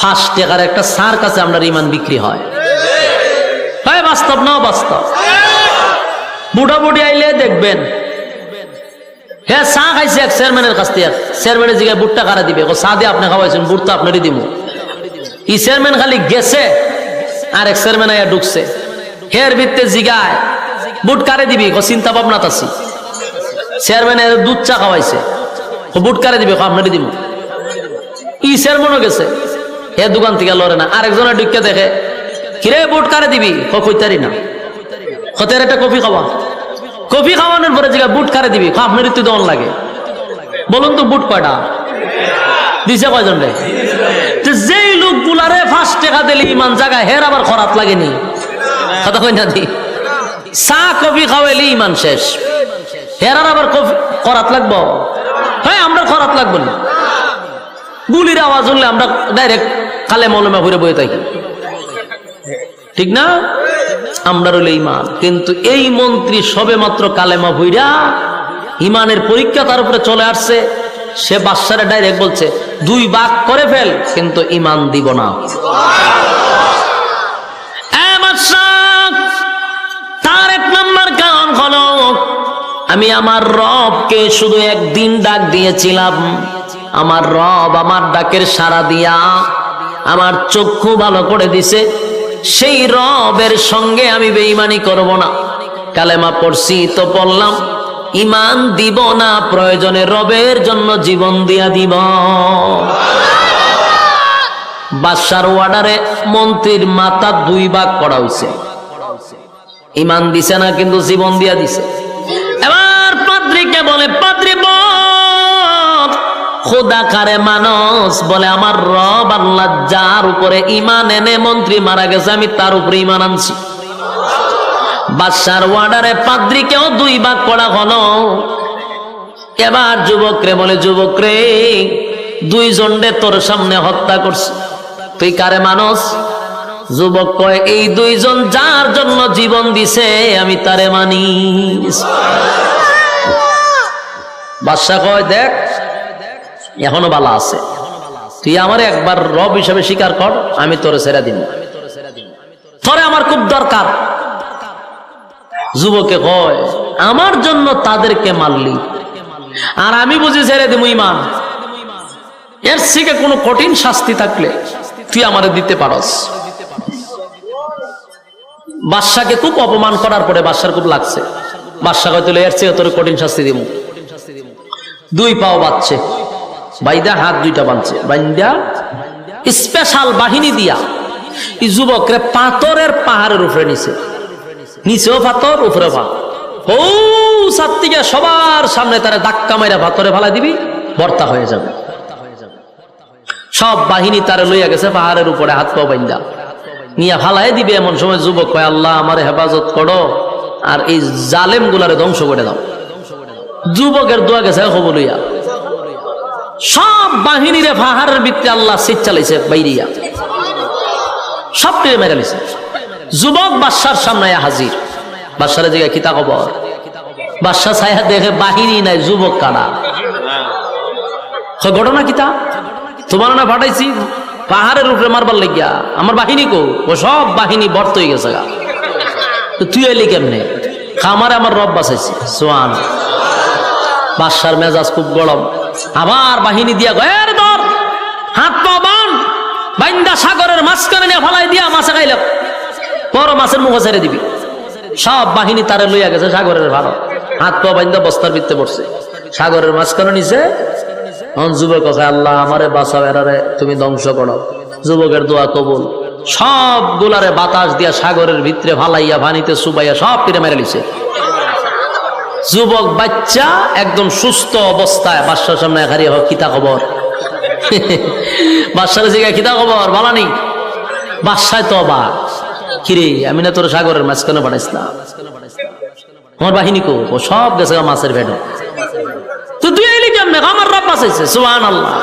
5 টাকার একটা সার কাছে আমরা ইমান বিক্রি হয়। হ্যাঁ, বাস্তব না বাস্তব? বুড়া বুড়ি আইলে দেখবেন, হ্যাঁ চা খাইছে এক চেয়ারম্যানের কাছ থেকে, চেয়ারম্যানের জিগায় বুটটা কারা দিবে, চা দিয়ে আপনি খাওয়াইছেন, বুট তো আপনারই দিব। ই চেয়ারম্যান খালি গেছে আর এক চেয়ারম্যান আইয়া ঢুকছে, হের ভিত্তে জিগায় বুট কারে দিবি, চিন্তা ভাবনা তাছি। চেয়ারম্যানের দুধ চা খাওয়াইছে, বুট কারে দিবে, আপনারই দিব। ই চেয়ারম্যানও গেছে, হে দোকান থেকে লড়ে না, আরেকজনে ঢুকে দেখে, কিরে বুট কারে দিবি, কইতারি না, হতের একটা কফি খাওয়া। কফি খাওয়ানোর পরে জিগা বুট কারে দিবি, আপনারই তো দন লাগে। বলুন তো বুট কয়টা দিছে, কয়জন রে? যেই লোকগুলারে 5 টাকা দিলে ইমান জায়গায়, হের আবার খরাত লাগেনি, কথা কই না দি? চা কফি খাওয়াইলে ইমান শেষ, হেরার আবার কফি খরাত লাগবো? হ্যাঁ, আমরা খরাত লাগবো না। গুলির আওয়াজ হলে আমরা ডাইরেক্ট কালে মলমা ঘুরে বয়ে থাকি, ঠিক না? আমরা রইলে ইমান। কিন্তু এই মন্ত্রী সবে মাত্র কালেমা ভুইরা ইমানের পরীক্ষা তার উপরে চলে আসছে, সে বাদশারে ডাইরেক্ট বলছে 2 ভাগ করে ফেল, কিন্তু ইমান দিব না। তার 1 নম্বর কারণ হলো, আমি আমার রবকে শুধু একদিন ডাক দিয়েছিলাম, আমার রব আমার ডাকের সাড়া দিয়া আমার চক্ষু ভালো করে দিছে, সেই রবের সঙ্গে আমি বেঈমানি করব না। কালেমা পড়ছি তো পড়লাম, ইমান দিব না, প্রয়োজনে রবের জন্য জীবন দিয়া দিব। বাদশার অর্ডারে মন্ত্রীর মাথা 2 ভাগ করা হয়েছে, ইমান দিছে না কিন্তু জীবন দিয়া দিছে। এবার পাদ্রীকে বলে, পাদ্রী বল খোদা কারে মানুষ? বলে আমার রব আল্লাহ যার উপরে ইমান এনে মন্ত্রী মারা গেছে, আমি তার উপরে ইমান আনছি। বাদশার অর্ডারে পাদ্রীকেও 2 ভাগ করা হলো। এবার যুবক রে বলে, যুবক রে 2 জনরে তোর সামনে হত্যা করছে, তুই কারে মানুষ? যুবক কয়, এই 2 জন যার জন্য জীবন দিছে আমি তারে মানি। বাদশা কয়, দেখ এখনো বালা আছে, তুই আমার একবার রব হিসেবে স্বীকার কর, আমি তোরে ছেড়ে দিব, তোরে আমার খুব দরকার। যুবকে কয়, আমার জন্য তাদেরকে মারলি আর আমি বুঝি ছেড়ে দিব ইমান, এর থেকে কোনো কঠিন শাস্তি থাকলে তুই আমারে দিতে পারস। বাদশাকে খুব অপমান করার পরে বাদশার খুব লাগছে, বাদশা কয়, তুই এর চেয়ে তোর কঠিন শাস্তি দিব। 2 পাও বাঁধছে, বাইদা হাত 2টা বাঁধছে, বাইন্দা স্পেশাল বাহিনী দিয়া এই যুবকরে পাথরের পাহাড়ের উপরে নিছে, নিচেও পাথর উপরে পাথর, ও সাত্তিকে সবার সামনে তারা ধাক্কা মাইরা পাথরে ফালা দিবি, ভর্তা হয়ে যাবে। সব বাহিনী তারা লইয়া গেছে পাহাড়ের উপরে, হাত পা বাইন্দা নিয়ে ফালাই দিবে। এমন সময় যুবক কয়, আল্লাহ আমার হেফাজত করো আর এই জালেম গুলারে ধ্বংস করে দাও। যুবকের দোয়া গেছে খবর লইয়া, সব বাহিনীরে পাহাড়ের ভিতরে আল্লাহ সিট চালাইছে, বাইরিয়া সবটিরে মেরে লিছে। যুবক বাদশার সামনে হাজির, বাদশারে জিজ্ঞাসা, কিতা খবর? বাদশা ছায়া দেখে বাহিনী নাই, যুবক কারা। ঘটনা কিতা? তোমার না পাঠাইছি পাহাড়ের উপরে মারবার লাগিয়া, আমার বাহিনী কো? ও সব বাহিনী বর্ত হয়ে গেছে গা, তো তুই এলি কেমনে? খামারে আমার রব বাঁচাইছি। সোয়ান বাদশার মেজাজ খুব গরম, আবার বাহিনী দিয়া গয়ের ধর, হাত পা বান, বাইন্দা সাগরের মাঝখানে নিয়ে ফালাই দিয়া মাছে খাইলাম, বড় মাছের মুখে ছেড়ে দিবি। সব বাহিনী তারে লইয়া গেছে সাগরের ভাড়া, হাত পা বাইন্দা বস্তার ভিতরে পড়ছে, সাগরের মাঝখানে নিছে। যুবক কথা, আল্লাহ আমারে বাঁচাও, এরারে তুমি ধ্বংস করো। যুবকের দোয়া কবুল, সবগুলারে বাতাস দিয়া সাগরের ভিতরে ফালাইয়া পানিতে চুবাইয়া সব তীরে মেরে লিছে। যুবক বাচ্চা একদম সুস্থ অবস্থায় বাদশার সামনে হারিয়ে হোক, কিতা খবর? বাদশার জিজ্ঞাসা, কিতা খবর বলানি? বাদশায় তো অবাক, কিরে আমি না তোর সাগরের মাঝখানে পাঠাইছিলাম, আমার বাহিনী কো? ও সব গেছে মাছের ভেড়ো, তো তুই এলি কেমনে? আমার রব বাঁচাইছে। সুবহানাল্লাহ।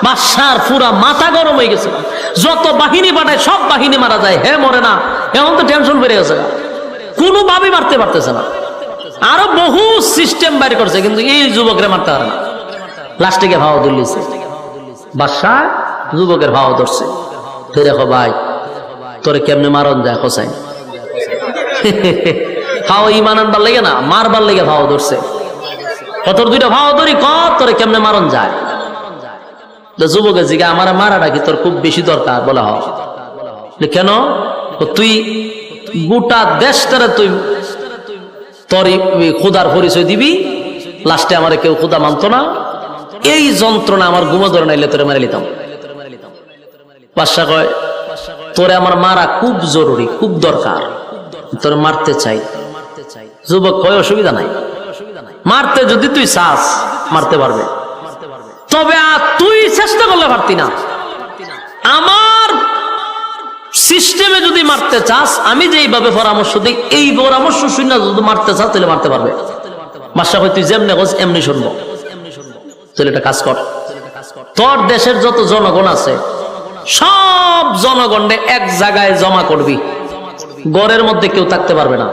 বাদশার পুরা মাথা গরম হয়ে গেছে, যত বাহিনী পাঠায় সব বাহিনী মারা যায়, হে মরে না। এখন তো টেনশন বেড়ে গেছে, কোনো ভাবে মারতে পারতেছে না, আরো বহু সিস্টেম বাইর করছে, কিন্তু এই যুবকরে মারতে পারে না। লাস্টে গিয়ে ভাও দিল্লিছে, বাদশা যুবকের ভাও ধরছে, দেখো ভাই তোরে কেমনে মারন যায় হোসাইন। ভাও ইমান আনবার লেগে না, মারবার লেগে ভাও ধরছে। তোর দুইটা ভাও ধরি তোরে কেমনে মারন যায়। যুবকের জিগা আমার মারাটা কি তোর খুব বেশি দরকার? বলা হয় কেন? তুই গোটা দেশটারে তুই তোর খুদার পরিচয় দিবি, লাস্টে আমার কেউ খুদা মানত না, এই যন্ত্রণা আমার ঘুমো ধরে নাইলে তোরে মারে লিতাম। বাদশা কয় তোরে আমার মারা খুব জরুরি, খুব দরকার, তোরে মারতে চাই। যুবক কয় অসুবিধা নাই, মারতে যদি তুই চাস মারতে পারবে, তবে তুই চেষ্টা করলে পারতি না। আমার সিস্টেমে যদি মারতে চাস, আমি যেইভাবে পরামর্শ দিই এই পরামর্শ শুনে যদি মারতে চাস তাহলে মারতে পারবে। বাদশা কয় তুই যেমনি বস এমনি শুনবো, তাহলে এটা কাজ কর। তোর দেশের যত জনগণ আছে সব জনগণে এক জায়গায় জমা করবি, গড়ের মধ্যে কেউ থাকতে পারবে না।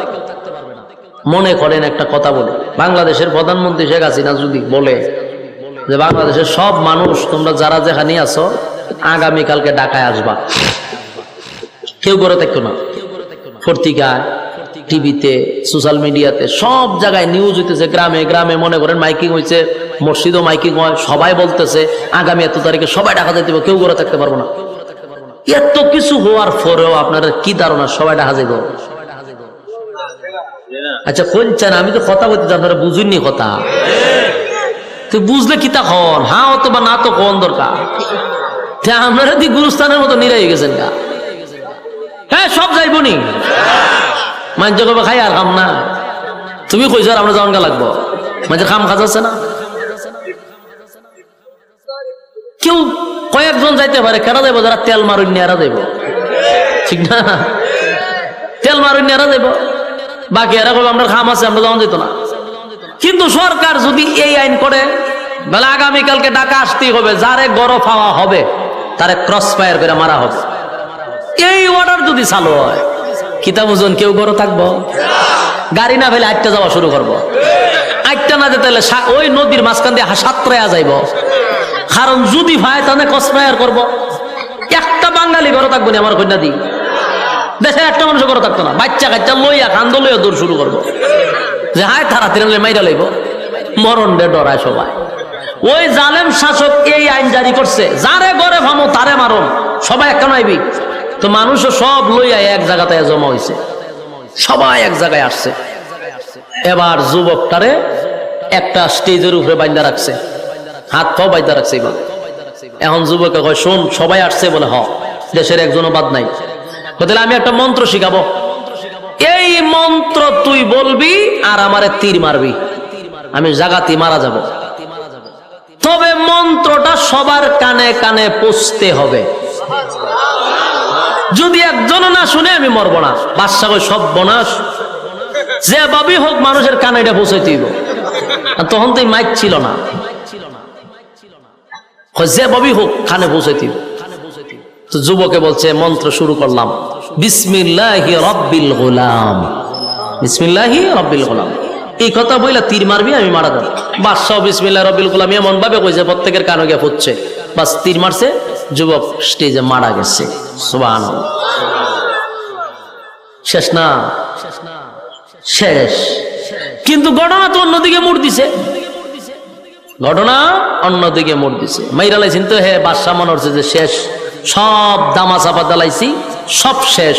মনে করেন একটা কথা বলে, বাংলাদেশের প্রধানমন্ত্রী শেখ হাসিনা যদি বলে যে বাংলাদেশের সব মানুষ তোমরা যারা যেখানে আছো আগামীকালকে ঢাকায় আসবা, কেউ করে থাকতো না। পত্রিকায়, টিভিতে, সোশ্যাল মিডিয়াতে সব জায়গায় নিউজ হইতেছে, গ্রামে গ্রামে মনে করেন মাইকিং হয়েছে, মসজিদও মাইকিং হয়, সবাই বলতেছে আগামী এত তারিখে সবাই ঢাকা যেতে হবে, কেউ করে থাকতে পারবো না। এত কিছু হওয়ার পরেও আপনার কি ধারণা সবাই ঢাকা যাইব? আচ্ছা কোনছেন, আমি তো কথা বলতে আপনারা বুঝুননি কথা, তুই বুঝলে কি তা হন, হ্যাঁ অথবা না তো কোন দরকার। আপনারা দি গুরুস্থানের মতো নিরাই গেছেন গা, হ্যাঁ সব যাইবো নি মাঝে কবে খাই আর খাম না। তুমি কইছো আর আমরা যাওয়ান গা লাগবো, মাঝে খাম খাজাচ্ছে না। কেউ কয়েকজন যাইতে পারে, কেনা যাইবো যারা তেল মারুন এরা যাইব, ঠিক না? তেল মারুন এরা যাইব, বাকি এরা কবে আমরা খাম আছে আমরা যাওয়ান যেত না। কিন্তু সরকার যদি এই আইন করে বলে আগামীকালকে ঢাকা আসতেই হবে, যারে গরফ হাওয়া হবে তারে ক্রস ফায়ার করে মারা হবে, এই অর্ডার যদি চালু হয়, কিতাব ওজন কেউ গরো থাকবো? গাড়ি না ফেলে আটটা যাওয়া শুরু করবো, আটটা না যেতে হলে ওই নদীর মাঝখান দিয়ে সাতটায়া যাইব, কারণ যদি ভাই তাহলে ক্রস ফায়ার করবো। একটা বাঙালি গরো থাকবো না আমার কন্যা দি, দেশের একটা মানুষ গরো থাকতো না, বাচ্চা কাচ্চা লইয়া কান্দ লইয়া দূর শুরু করবো, যে হায় তাড়াতাড়ি মাইরা লইব, মরণ রে ডরায় সবাই। ওই জালেম শাসক এই আইন জারি করছে, যারে গড়ে ভামো তারে মারণ, সবাই একটা নাইবি। তো মানুষও সব লইয়া এক জায়গাতে জমা হয়েছে, সবাই এক জায়গায় আসছে। এবার যুবকটারে একটা স্টেজের উপরে বাইন্দা রাখছে, হাত পাও বাইন্দা রাখছে। এখন যুবকে কয় শোন সবাই আসছে বলে, হ দেশের একজনও বাদ নাই, বলে আমি একটা মন্ত্র শিখাবো, এই মন্ত্র তুই বলবি আর আমারে তীর মারবি, আমি জাগাতি মারা যাব, তবে মন্ত্রটা সবার কানে কানে পৌঁছতে হবে, যদি একজন না শুনে আমি মরব না। বাদশা কই সব বনাশ, যে ভাবি হোক মানুষের কানে এটা পৌঁছাইতে হইব। তখন তো মাইক ছিল না, যে ভাবি হোক কানে পৌঁছাইতে হইব। তো যুবকে বলছে মন্ত্র শুরু করলাম, বিসমিল্লাহি রাব্বিল গোলাম, বিসমিল্লাহি রাব্বিল গোলাম, এই কথা বইলা তীর মারবি আমি মারা যাব। বাদশাহ বিসমিল্লাহ রাব্বিল গোলাম এমন ভাবে কইছে প্রত্যেকের কানে গিয়ে ফুটছে, বাস তীর মারছে, যুবক স্টেজে মারা গেছে। সুবহানাল্লাহ। শেষ না? শেষ। কিন্তু ঘটনা তো অন্যদিকে মোড় দিছে, ঘটনা অন্যদিকে মোড় দিছে। মাইরা লাইছেন তো হে বাদশাহ মনে হচ্ছে যে শেষ, সব দামা চাপা দালাইছি, সব শেষ,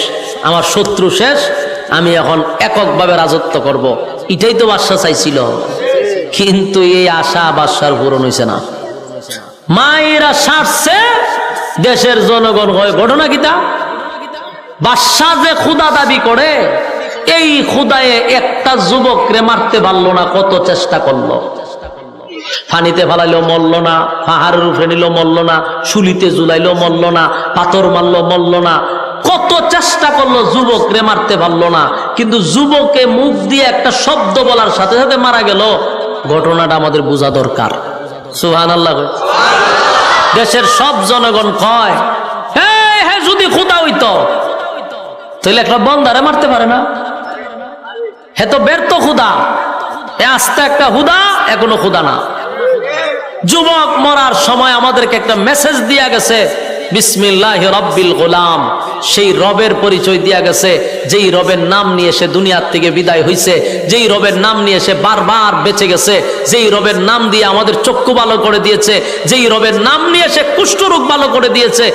আমার শত্রু শেষ, আমি এখন এককভাবে রাজত্ব করব, এটাই তো বাদশাহ চাইছিল। কিন্তু এই আশা বাদশার পূরণ হইছে না। মায়েরা সারছে, দেশের জনগণ হয় ঘটনা কিতা, বাদশাহ যে খুদা দাবি করে, এই খুদায়ে একটা যুবকরে মারতে পারলো না, কত চেষ্টা করলো, পানিতে ফালাইলো মরল না, পাহাড়ের উপরে নিল মরল না, শুলিতে ঝুলাইলো মরল না, পাথর মারলো মরল না, কত চেষ্টা করলো যুবকরে মারতে পারলো না। কিন্তু যুবকে মুখ দিয়ে একটা শব্দ বলার সাথে সাথে মারা গেল। ঘটনাটা আমাদের বোঝা দরকার। সুবহানাল্লাহ। দেশের সব জনগণ কয় হ্যাঁ যদি খুদা হইতো তাহলে একটা বন্দারে মারতে পারে না, হে তো ব্যর্থ খুদা, এ আস্তে একটা খুদা, এখনো খুদা না। যুবক মরার সময় আমাদেরকে একটা মেসেজ দিয়া গেছে, বিসমিল্লাহি রাব্বিল গোলাম, সেই রবের পরিচয় দিয়া গেছে যেই রবের নাম নিয়ে সে দুনিয়ার থেকে বিদায় হইছে, যেই রবের নাম নিয়ে সে বারবার বেঁচে গেছে, যেই রবের নাম দিয়ে আমাদের চক্ষু ভালো করে দিয়েছে, যেই রবের নাম নিয়ে সে কুষ্ঠরোগ ভালো করে দিয়েছে,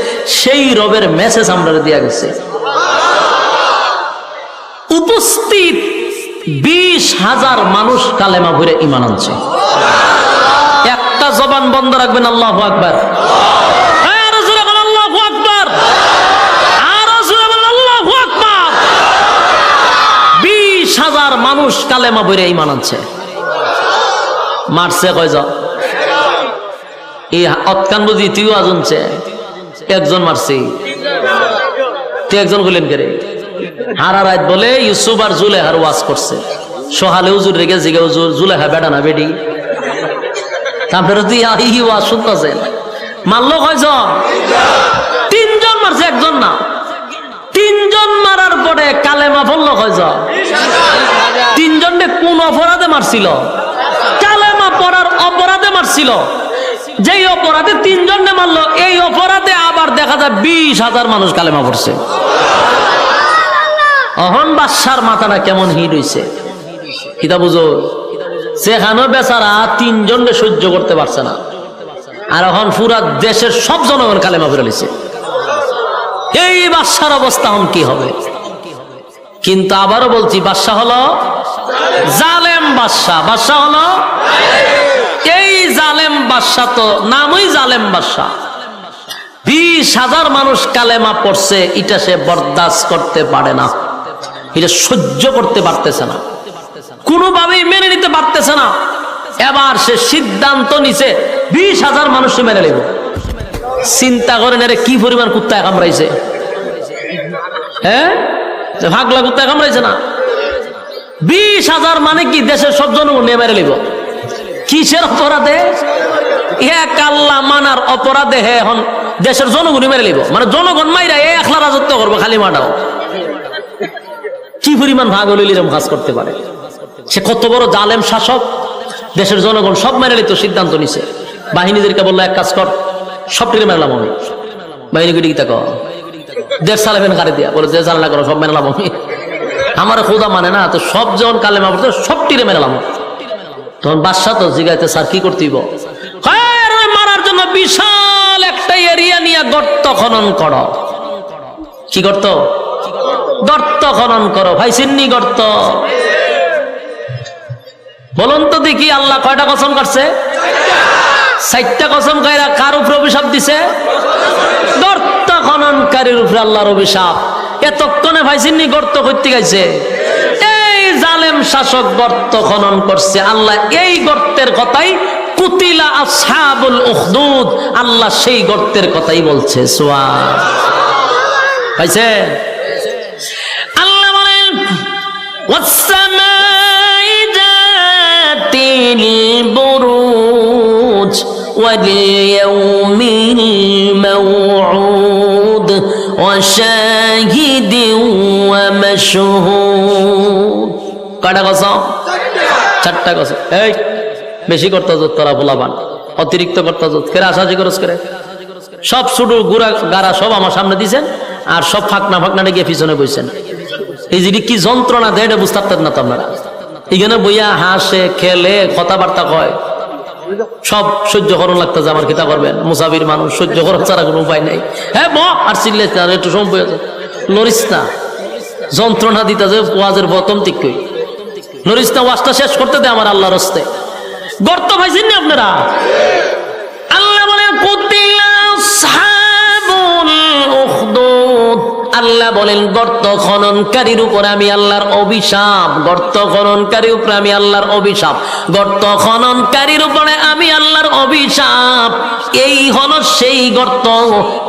সেই রবের মেসেজ আমরা দিয়া গেছে। উপস্থিত 20,000 মানুষ কালেমা ভরে ঈমান আনছে। একটা জবান বন্ধ রাখবেন, আল্লাহু আকবার। আরো জোরে বলেন আল্লাহু আকবার, আরো জোরে বলেন আল্লাহু আকবার। 20,000 মানুষ কালেমা ভরে ঈমান আনছে। মারছে কয়জন? এই অতকান বুঝি তুইও আজনছে একজন মারছি, তুই একজন বললেন কে রে? হারা রাত বলে ইউসুফ আর জুলেহার ওয়াজ করছে, সোহালে হুজুর রেগে জিগে হুজুর জুলেহা বেটা না বেডি, তারপরে তুই ই ওয়াজ শুনতেছেন। মারলো কয়জন? 3 জন মারছে, একজন না। 3 জন মারার পরে কালেমা পড়লো কয়জন? 3 জনকে কোন অপরাধে মারছিল? কালেমা পড়ার অপরাধে মারছিল। যেই অপরাধে 3 জনকে মারলো, এই অপরাধে আবার দেখা যায় 20,000 মানুষ কালেমা পড়ছে। অহন বাদশার মাথাটা কেমন হিট হইছে কিতা বুঝো? সেখানেও বেচারা 3 জনকে সহ্য করতে পারছে না, আর এখন পুরা দেশের সব জনগণ কালেমা পড়ে লিছে। এই বাদশার অবস্থা এখন কি হবে? কিন্তু আবারও বলছি, বাদশা হলো জালেম বাদশা। বাদশা হলো এই জালেম বাদশা, তো নামই জালেম বাদশা। 20,000 মানুষ কালেমা পড়ছে, এটা সে বরদাস্ত করতে পারে না, এটা সহ্য করতে পারতেছে না, কোনোভাবেই মেনে নিতে পারতেছে না। এবার সে সিদ্ধান্ত নিছে 20,000 মানুষ মেনে নেব। চিন্তা করেন এর কি পরিমাণ কুত্তায় কামড়াইছে। হ্যাঁ, ভাগলা কুত্তায় কামড়াইছে না? 20,000 মানে কি দেশের সব জনগণ নিয়ে মেরে নিব। কিসের অপরাধে? এক আল্লাহ মানার অপরাধে হে এখন দেশের জনগণই মেরে নিব, মানে জনগণ মাইরা একলা রাজত্ব করবো খালি মাটাও। কি পরিমাণ ভাগ হলে এরকম কাজ করতে পারে? সে কত বড় জালেম শাসক, দেশের জনগণ সব মেরে নিত সিদ্ধান্ত নিছে। বাহিনীদেরকে বললো এক কাজ কর, সব টিরে মেরলাম আমি। বাহিনী কি তা কর, দেশ চালাবেন কারে দিয়া? বলে দেশ চালা করো, সব মেরলাম আমি। আমার খোদা মানে না, তো সব যখন কালেমা পড়তো সব টিরে মেরলাম। তখন বাদশা তো জিগাইতে, স্যার কি করতেইব? মারার জন্য বিশাল একটা এরিয়া নিয়ে গর্ত খনন করো। কি গর্ত? গর্ত খনন করো। ভাই সিন্নি গর্ত বলুন তো দেখি, আল্লাহ কয়টা কসম করছে? 4টা কসম কইরা কার উপরে অভিশাপ দিছে? গর্ত খননকারীর উপরে আল্লাহর অভিশাপ। এতক্ষণে ভাই সিন্নি গর্ত করতে গেছে, এই জালেম শাসক গর্ত খনন করছে। আল্লাহ এই গর্তের কথাই কুতিলা আসহাবুল উখদুদ, আল্লাহ সেই গর্তের কথাই বলছে। সুবহান পাইছে? আল্লাহ বলেন ওয়াসসামাই যাতিল বুরুজ ওয়াল ইয়াউমিল মাউউদ ওয়া শাহিদিন ওয়া মাশহুদ। কয়টা কসম? 4টা কসম। এই বেশি করতে তোরা বলাবান, অতিরিক্ত করতে ফের আশাজি খরচ করে সব শুধু গুড়া গাড়া সব আমার সামনে দিয়েছেন, আর সব ফাঁকনা ফাঁকনা গিয়ে পিছনে বইছেন। এই যে কি যন্ত্রণা দেয় এটা বুঝতে পারতেন না তো আপনারা। এখানে বইয়া হাসে খেলে কথাবার্তা কয়, সব সহ্য করুন লাগতেছে। আমার কিতা করবেন, মুসাফির মানুষ, সহ্য করার ছাড়া কোনো উপায় নেই। হ্যাঁ ব আর চিল্লে একটু সময় লরিস না, যন্ত্রণা দিতে যে ওয়াজের বতম তিকই লরিস না, ওয়াজটা শেষ করতে দে আমার আল্লাহর হস্তে। গর্ত পাইছেন না আপনারা? আল্লাহ বলেন কুতিলা আসহাবুল উখদুদ, আল্লাহ বলেন গর্ত খননকারীর উপর আমি আল্লাহর অভিশাপ। গর্ত খননকারীর উপরে আমি আল্লাহর অভিশাপ। গর্ত খননকারীর উপরে আমি আল্লাহর অভিশাপ। এই হলো সেই গর্ত।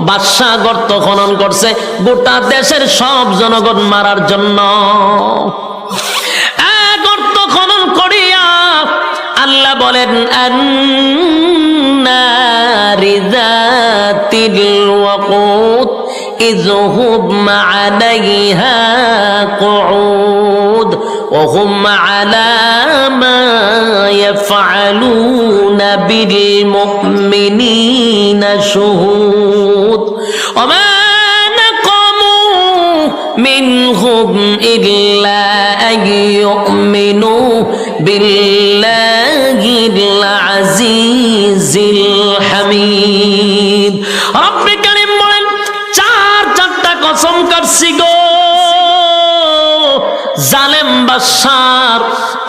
বাদশা গর্ত খনন করছে গোটা দেশের সব জনগণ মারার জন্য। গর্ত খনন করিয়া আল্লাহ বলেন আন্নারি যাতিল ওয়াকুদ إذ هم عليها قعود وهم على ما يفعلون بالمؤمنين شهود ওমা নাকামু মিনহুম ইল্লা আইয়ুমিনু বিল্লাহিল আজিজিল হামিদ। রব্বে কারীম বলেন, চারটা কসম কাটছি গো জালেম বাদশার।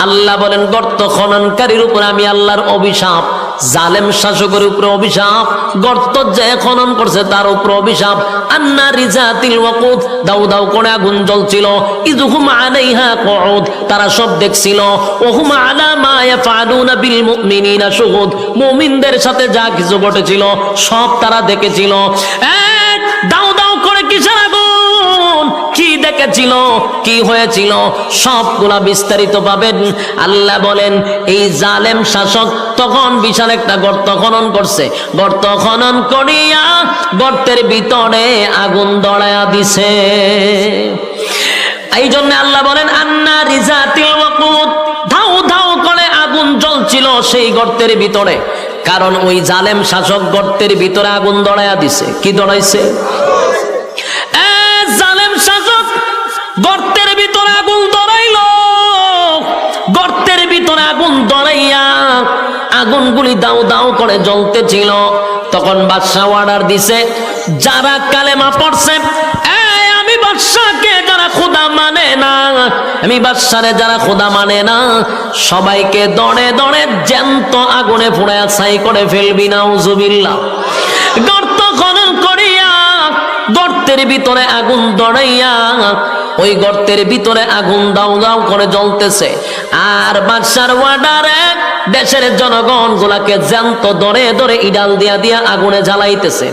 আল্লাহ বলেন, গর্ত খননকারীর উপর আমি আল্লাহর অভিশাপ, জালেম শাসকের উপরে অভিশাপ, গর্ত যে খনন করছে তার উপর অভিশাপ। আন্না রিজাতিল ওয়াকুদ, দাউ দাউ করে আগুন জ্বলছিল। ইযহুম আলাইহা কুউদ, তারা সব দেখছিল। ওহুম আলা মা ইয়াফআলুনা বিল মুমিনিনা শুহুদ, মুমিনদের সাথে যা কিছু ঘটেছিল সব তারা দেখেছিল। দাউ দাউ করে কিসের আগুন, কি দেখেছিল, কি হয়েছিল, সবগুলা বিস্তারিত পাবেন। আল্লাহ বলেন, এই জালেম শাসক তখন বিশাল একটা গর্ত খনন করছে, গর্ত খনন করিয়া গর্তের ভিতরে আগুন দড়ায়া দিছে। এই জন্য আল্লাহ বলেন, আন্না রিজাতিল ওয়াকুদ, ধাউ ধাউ করে আগুন জ্বলছিল সেই গর্তের ভিতরে। কারণ ওই জালেম শাসক গর্তের ভিতরে আগুন দড়ায়া দিছে। কি দড়াইছে? জালেম শাসক গর্তের ভিতরে আগুন দড়াইল। গর্তের ভিতরে আগুন দড়াইয়া আগুনগুলি দাউ দাউ করে জ্বলতেছিল। তখন বাদশাহ অর্ডার দিছে, যারা কালেমা পড়ছে, আমি বাদশাকে যারা খোদা মানে না, আমি বাদশারে যারা খোদা মানে না, সবাইকে দড়ে দড়ে জ্যান্ত আগুনে পুড়ায়া ছাই করে ফেলবি। নাউজুবিল্লাহ। গর্ত খনন করিয়া গর্তের ভিতরে আগুন দড়াইয়া ওই গর্তের ভিতরে আগুন দাউ দাউ করে জ্বলতেছে। আর বাদশার ওয়ার্ডারে দেশের জনগণ গুলাকে জ্যান্ত দরে দরে ইডাল দিয়া দিয়া আগুনে জ্বালাইতেছে।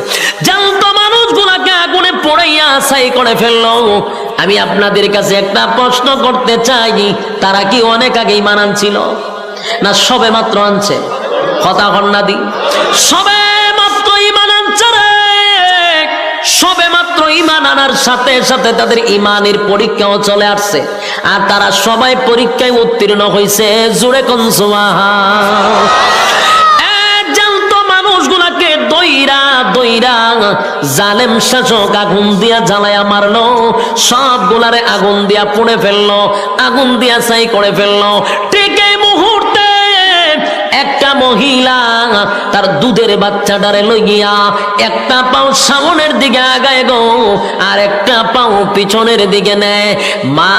জ্যান্ত মানুষ গুলাকে আগুনে পোড়াইয়া ছাই করে ফেললো। আমি আপনাদের কাছে একটা প্রশ্ন করতে চাই, তারা কি অনেক আগেই ঈমান আনছিল না সবে মাত্র আনছে? কথা কন্যা দি, সবে মাত্র ঈমান আনছে রে। সবে মাত্র ঈমান আনার সাথে সাথে তাদের ঈমানের পরীক্ষাও চলে আসছে, আর তারা সবাই পরীক্ষায় উত্তীর্ণ হয়েছে। জোরে কোন সুবহান। জানত মানুষগুলাকে দইরা দইরা জালেম শাসক আগুন দিয়া জ্বালায়া মারলো, সবগুলারে আগুন দিয়া পুড়ে ফেললো, আগুন দিয়া ছাই করে ফেললো। ঠিক এই মুহূর্তে একটা মহিলা তার দুধের বাচ্চাটারে লইয়া একটা পাও সামনের দিকে আগায় গো, আর একটা পাও পিছনের দিকে নেয়। মা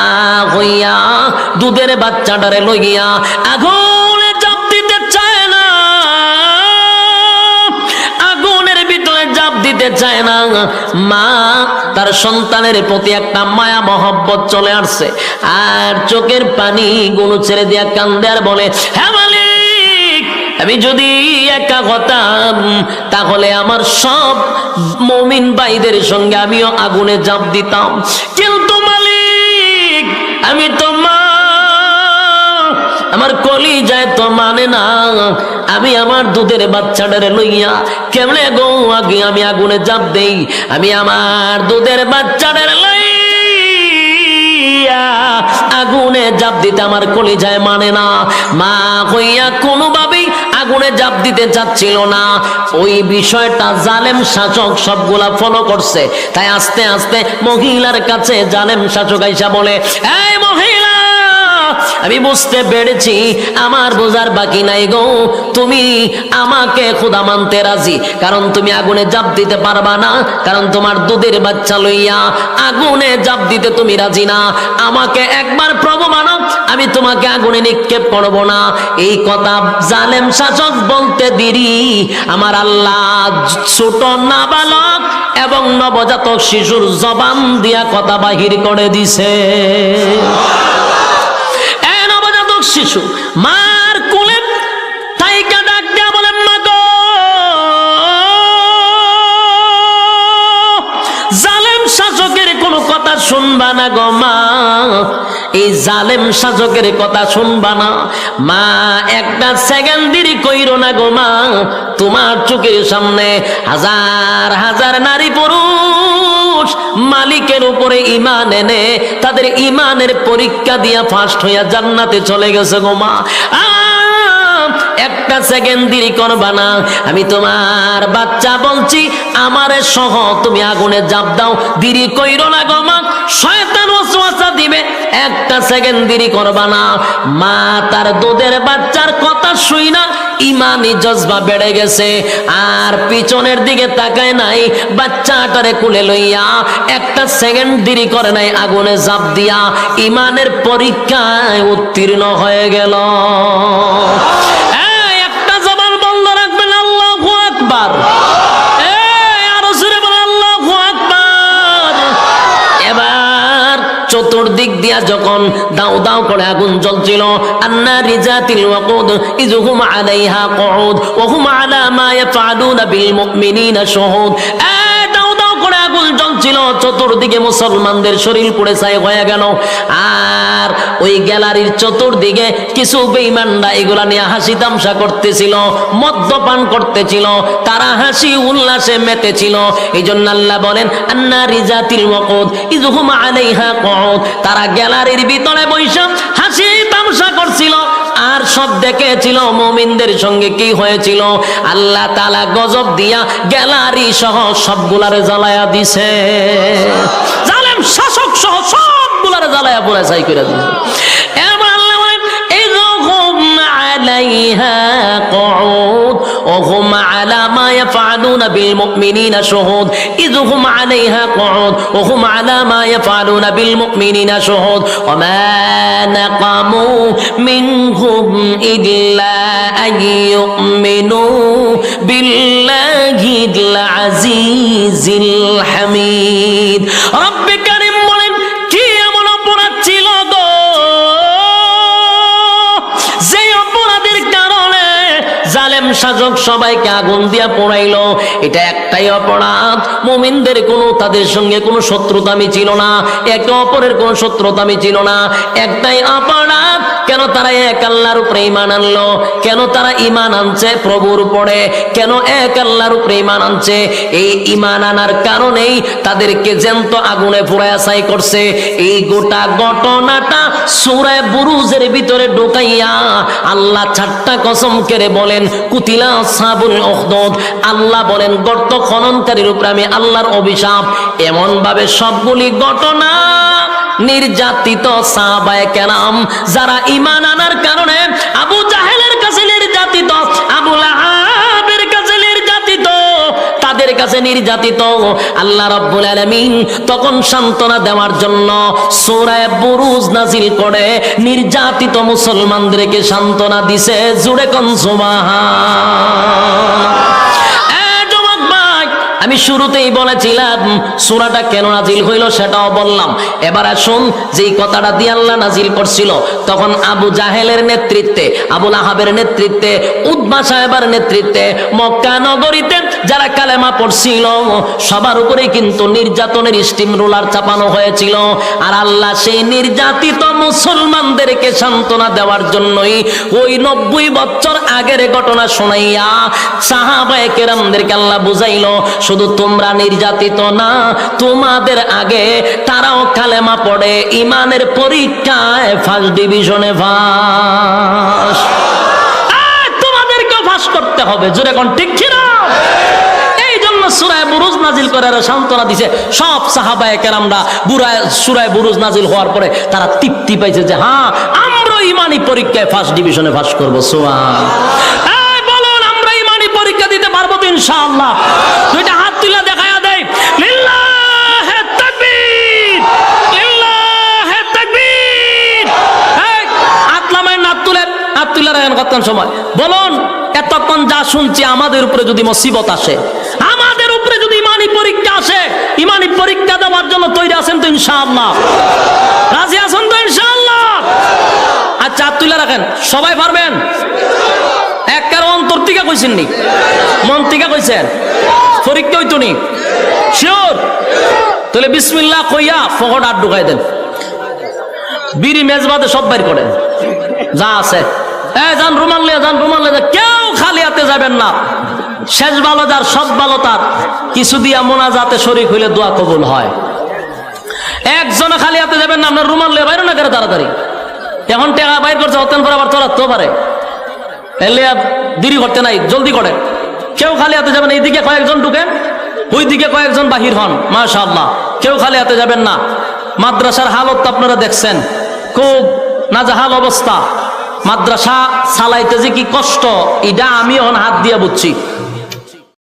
হইয়া দুধের বাচ্চাটারে লইয়া আগুনে চাপ দিতে চায় না, আগুনের ভিতরে চাপ দিতে চায় না। মা তার সন্তানের প্রতি একটা মায়া মহব্বত চলে আসছে, আর চোখের পানি গুলো ছেড়ে দিয়া কান্দে আর বলে, হ্যাঁ আমি যদি একা হতাম তাহলে আমার সব মুমিন ভাইদের সঙ্গে আমিও আগুনে ঝাঁপ দিতাম, কিন্তু মালিক আমি তো মা, আমার কলিজায় তো মানে না। আমি আমার দুধের বাচ্চাটারে লইয়া কেমনে গো আগে আমি আগুনে ঝাঁপ দেই? আমি আমার দুধের বাচ্চাটারে লইয়া আগুনে ঝাঁপ দিতে আমার কলিজায় মানে না। মা হইয়া কোনোভাবেই আগুনে ঝাঁপ দিতে চাচ্ছিল না। ওই বিষয়টা জালেম শাসক সবগুলা ফলো করছে, তাই আস্তে আস্তে মহিলার কাছে জালেম শাসক আইসা বলে, এই মহিলা, আমি বুঝতে পেরেছি আমার বোঝার বাকি নাই গো, তুমি আমাকে খোদা মানতে রাজি, কারণ তুমি আগুনে ঝাঁপ দিতে পারবা না, কারণ তোমার দুধের বাচ্চা লইয়া আগুনে ঝাঁপ দিতে তুমি রাজি না। আমাকে একবার প্রভু মানো, আমি তোমাকে আগুনে নিক্ষেপ করবো না। এই কথা জালেম শাসক বলতে দেরি আমার আল্লাহ ছোট নাবালক এবং নবজাতক শিশুর জবান দিয়া কথা বাহির করে দিছে। শিশু মার কোলে তাইকা ডাক দিয়া বলেন, মা গো, জালেম শাসকের কোনো কথা শুনবা না গো মা, এই জালেম শাসকের কথা শুনবা না মা, একটা সেকেন্ড দেরি কইরো না গো মা। তোমার চোখের সামনে হাজার হাজার নারী পুরুষ মালিকের উপরে ঈমান এনে তাদের ঈমানের পরীক্ষা দিয়া ফার্স্ট হইয়া জান্নাতে চলে গেছে গো মা। একটা সেকেন্ড দেরি করবা না, আমি তোমার বাচ্চা বলছি, আমারে সহ তুমি আগুনে জাপ দাও, দেরি কইরো না গো মা, শয়তান ওয়াসওয়াসা দিবে, একটা সেকেন্ড দেরি করবা না। মা তার দুধের বাচ্চার কথা শুই না ইমানি জজবা বেড়ে গেছে, আর পিছনের দিকে তাকায় নাই, বাচ্চাটারে কুলে লইয়া একটা সেকেন্ড দেরি করে নাই, আগুনে জাপ দিয়া ইমানের পরীক্ষায় উত্তীর্ণ হয়ে গেল। একটা জবান বন্ধ রাখবেন, আল্লাহু আকবার। আরো জোরে বলেন আল্লাহু আকবার। এবার চতুর্দিক দিয়া যখন দাও দাও করে আগুন জ্বলছিল, আন্নারি যাতিল ওয়াকুদ ইযহুম আলাইহা কুউদ ওয়া হুম আলা মা ইয়াফআলুনা বিল মুমিনিনা শুহুদ। দাও দাও করে আগুন জ্বলছিল, চতুর্দিকে মুসলমানদের শরীর পুড়ে ছাই হয়ে গেল, আর ওই গ্যালারির চতুর্দিকে কিছু বেঈমানরা এগুলা নিয়ে হাসি তামসা করতেছিল, মদ্যপান করতেছিল, তারা হাসি উল্লাসে মেতেছিল। এই জন্য আল্লাহ বলেন আন্নারি যাতিল ওয়াকুদ ইযহুম আলাইহা কুউদ, তারা গ্যালারির ভিতরে বসে হাসি তামসা করছিল, আর সব দেখেছিল মুমিনদের সঙ্গে কি হয়েছিল। আল্লাহ তাআলা গজব দিয়া গ্যালারি সহ সবগুলারে জ্বালায়া দিছে, জালেম শাসক সহ সবগুলারে জ্বালায়া পুরা ছাই করে দিছে। এবার আল্লাহ বলেন ইযহুম আলাইহা কুউদ ওয়া হুম আলা মা ইয়াফআলুনা বিল মুমিনিনা শুহুদ, ইযহুম আলাইহা কুউদ ওয়া হুম আলা মা ইয়াফআলুনা বিল মুমিনিনা শুহুদ ওয়া মা নাকামু মিনহুম ইল্লা আন ইউমিনু বিল্লাহিল আজিজিল হামিদ। রব্বে কারীম বলেন কি এমন অপরাধ ছিল গো, যে অপরাধের কারণে জালেম শাসক সবাইকে আগুন দিয়া পোড়াইলো। এটা একটাই অপরাধ, মুমিনদের কোনো তাদের সঙ্গে কোনো শত্রুতামি ছিল না, একে অপরের কোনো শত্রুতামি ছিল না। একটাই অপরাধ, কেন তারা এক আল্লাহর উপরে ঈমান আনলো, কেন তারা ঈমান আনছে প্রভুর উপরে, কেন এক আল্লাহর উপরে ঈমান আনছে, এই ঈমান আনার কারণেই তাদেরকে জ্যান্ত আগুনে পোড়ায়া ছাই করছে। এই গোটা ঘটনাটা সূরা বুরুজের ভিতরে ঢুকাইয়া আল্লাহ 4টা কসম করে বলেন কুতিলা আসহাবুল উখদুদ, আল্লাহ বলেন গর্ত খননকারীর উপরে আমি আল্লাহর অভিশাপ। এমন ভাবে সবগুলি ঘটনা নির্যাতিত সাহাবায়ে কেরাম, যারা ঈমান আনার কারণে আবু জাহেলের কাছে নির্যাতিত, আবু লাহাবের কাছে নির্যাতিত, তাদের কাছে নির্যাতিত, আল্লাহ রাব্বুল আলামিন তখন সান্ত্বনা দেওয়ার জন্য সূরা বুরুজ নাজিল করে নির্যাতিত মুসলমানদেরকে সান্ত্বনা দিছে। জোরে কোন সুবহান। আমি শুরুতেই বলেছিলাম সূরাটা কেন নাজিল হইল সেটাও বললাম। এবার আসুন, যেই কথাটা দিয়ে আল্লাহ নাজিল করছিল তখন আবু জাহেলের নেতৃত্বে, আবু লাহাবের নেতৃত্বে, উতবা সাহেবের নেতৃত্বে মক্কা নগরীতে যারা কালেমা পড়ছিল সবার উপরে কিন্তু নির্যাতনের স্টিম রোলার চাপানো হয়েছিল। আর আল্লাহ সেই নির্যাতিত মুসলমানদেরকে সান্ত্বনা দেওয়ার জন্যই ওই 90 বছর আগের ঘটনা শোনাইয়া সাহাবায়ে কেরামদেরকে আল্লাহ বুঝাইল, শুধু তোমরা নির্যাতিত না, তোমাদের আগে তারাও কালেমা পড়ে ইমানের পরীক্ষায় ফার্স্ট ডিভিশনে পাস, তোমাদেরকে পাস করতে হবে। জোরে কোন ঠিক কিনা? এই জন্য সূরা বুরুজ নাজিল করে সান্ত্বনা দিছে সব সাহাবায়ে কেরামরা। সূরা বুরুজ নাজিল হওয়ার পরে তারা তৃপ্তি পাইছে যে হ্যাঁ, আমরা ইমানি পরীক্ষায় ফার্স্ট ডিভিশনে পাস করবো। সুবহান। বলুন আমরা ইমানি পরীক্ষা দিতে পারবো তো ইনশাআল্লাহ? দুইটা হাত তুলে দেখায়া দেয়, লিল্লাহে তাকবীর, লিল্লাহে তাকবীর। আতলামায় হাত তুলে রাখেন কতক্ষণ সময়। বলুন এতক্ষণ যা শুনছি আমাদের উপরে যদি মুসিবত আসে, আমাদের উপরে যদি ইমানি পরীক্ষা আসে, ইমানি পরীক্ষা দেওয়ার জন্য তৈরি আছেন তো ইনশাআল্লাহ? রাজি আছেন তো ইনশাআল্লাহ? আচ্ছা হাত তুলে রাখেন, সবাই পারবেন? একবার অন্তর থেকে কইছেন নি? মন থেকে কইছেন? পরীক্ষা হইতো নি? শিওর? তাহলে বিসমিল্লাহ কইয়া ফকট হাত ঢুকাই দেন, বিড়ি মেজবাতে সব বাইর করেন যা আছে। যান রুমাল লিয়ে যান, রুমাল লিয়ে যান, কেউ খালি হাতে যাবেন না। শেষ ভালো যার সব ভালো তার, কিছু দিয়া মোনাজাতে শরীক হইলে দোয়া কবুল হয়। একজনে খালি হাতে যাবেন না, আপনার রুমাল লিয়ে বাইর না করে তাড়াতাড়ি। এখন টাকা বাইর করছে হতেন পর আবার তোলা তো পারে। এলে আর দেরি করতে নাই, জলদি করে। কেউ খালি হাতে যাবেন, এইদিকে কয়েকজন ঢুকেন, ওই দিকে কয়েকজন বাহির হন, মাশাআল্লাহ। কেউ খালি হাতে যাবেন না। মাদ্রাসার হালত তো আপনারা দেখছেন, খুব নাজাহাল অবস্থা। মাদ্রাসা চালাইতে যে কি কষ্ট, এটা আমি এখন হাত দিয়ে বুঝছি।